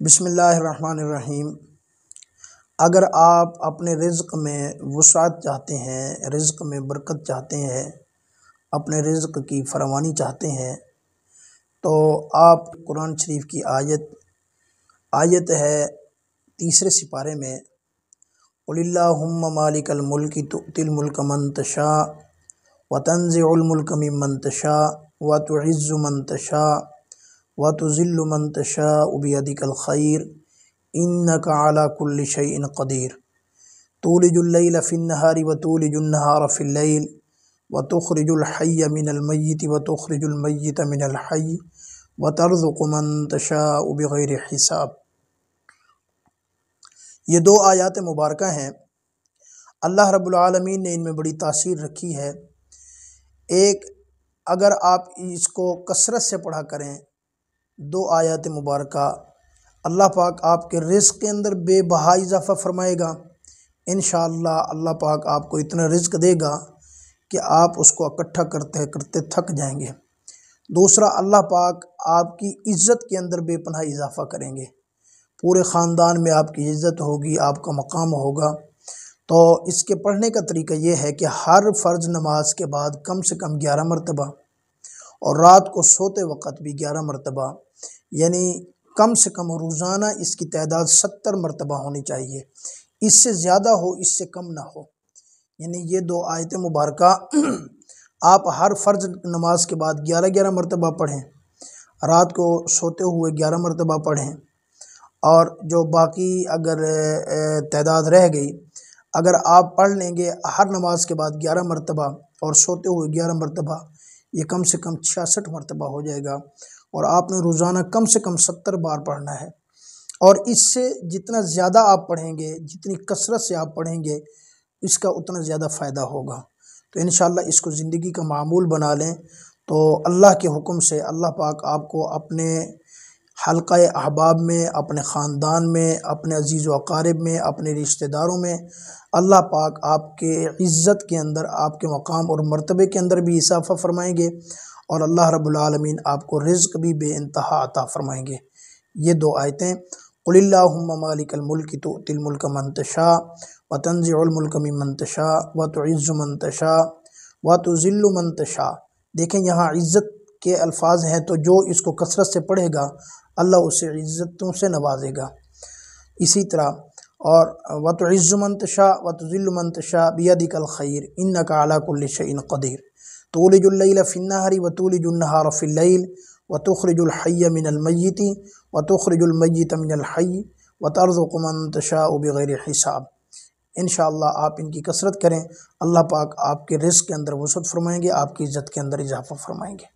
بسم اللہ الرحمن الرحیم۔ اگر آپ اپنے رزق میں وسعت چاہتے ہیں، رزق میں برکت چاہتے ہیں، اپنے رزق کی فراوانی چاہتے ہیں، تو آپ قرآن شریف کی آیت ہے 3 سپارے میں، قل اللہم مالک الملک تؤتی الملک من تشاء وتنزع الملک ممن تشاء وتعز من تشاء وتذل من تشاء بیدک الخیر انک علی کل شیء قدیر تولج اللیل فی النہار وتولج النہار فی اللیل وتخرج الحی من المیت وتخرج المیت من الحی وترزق من تشاء بغیر حساب۔ یہ 2 آیات مبارکہ ہیں، اللہ رب العالمین نے ان میں بڑی تاثیر رکھی ہے۔ ایک، اگر آپ اس کو کثرت سے پڑھا کریں، 2 آیات مبارکہ، اللہ پاک آپ کے رزق کے اندر بے بہا اضافہ فرمائے گا۔ انشاءاللہ اللہ پاک آپ کو اتنا رزق دے گا کہ آپ اس کو اکٹھا کرتے کرتے تھک جائیں گے۔ دوسرا، اللہ پاک آپ کی عزت کے اندر بے پناہ اضافہ کریں گے، پورے خاندان میں آپ کی عزت ہوگی، آپ کا مقام ہوگا۔ تو اس کے پڑھنے کا طریقہ یہ ہے کہ ہر فرض نماز کے بعد کم سے کم 11 مرتبہ، اور رات کو سوتے وقت بھی 11 مرتبہ، یعنی کم سے کم روزانہ اس کی تعداد 70 مرتبہ ہونی چاہیے۔ اس سے زیادہ ہو، اس سے کم نہ ہو۔ یعنی یہ 2 آیت مبارکہ آپ ہر فرض نماز کے بعد 11 مرتبہ پڑھیں، رات کو سوتے ہوئے 11 مرتبہ پڑھیں، اور جو باقی اگر تعداد رہ گئی، اگر آپ پڑھ لیں گے ہر نماز کے بعد 11 مرتبہ اور سوتے ہوئے 11 مرتبہ، یہ کم سے کم 66 مرتبہ ہو جائے گا، اور آپ نے روزانہ کم سے کم 70 بار پڑھنا ہے۔ اور اس سے جتنا زیادہ آپ پڑھیں گے، جتنی کثرت سے آپ پڑھیں گے، اس کا اتنا زیادہ فائدہ ہوگا۔ تو انشاءاللہ اس کو زندگی کا معمول بنا لیں، تو اللہ کے حکم سے اللہ پاک آپ کو اپنے حلقہ احباب میں، اپنے خاندان میں، اپنے عزیز و اقارب میں، اپنے رشتہ داروں میں، اللہ پاک آپ کے عزت کے اندر، آپ کے مقام اور مرتبے کے اندر بھی اضافہ فرمائیں گے، اور اللہ رب العالمین آپ کو رزق بھی بے انتہا عطا فرمائیں گے۔ یہ 2 آیتیں، قل اللہم مالک الملک تؤتی الملک من تشاء وتنزع الملک ممن تشاء وتعز من تشاء وتذل من تشاء۔ دیکھیں یہاں عزت کے الفاظ ہیں، تو جو اس کو کثرت سے پڑھے گا اللہ اسے عزتوں سے نوازے گا۔ اسی طرح اور وتعز من تشاء وتذل من تشاء بیدک الخیر انک علی کل شیء قدیر تولج اللیل فی النہار وتولج النہار فی اللیل وتخرج الحی من المیت وتخرج المیت من الحی وترزق من تشاء بغیر حساب۔ انشاءاللہ آپ ان کی کثرت کریں، اللہ پاک آپ کے رزق کے اندر وسعت فرمائیں گے، آپ کی عزت کے اندر اضافہ فرمائیں گے۔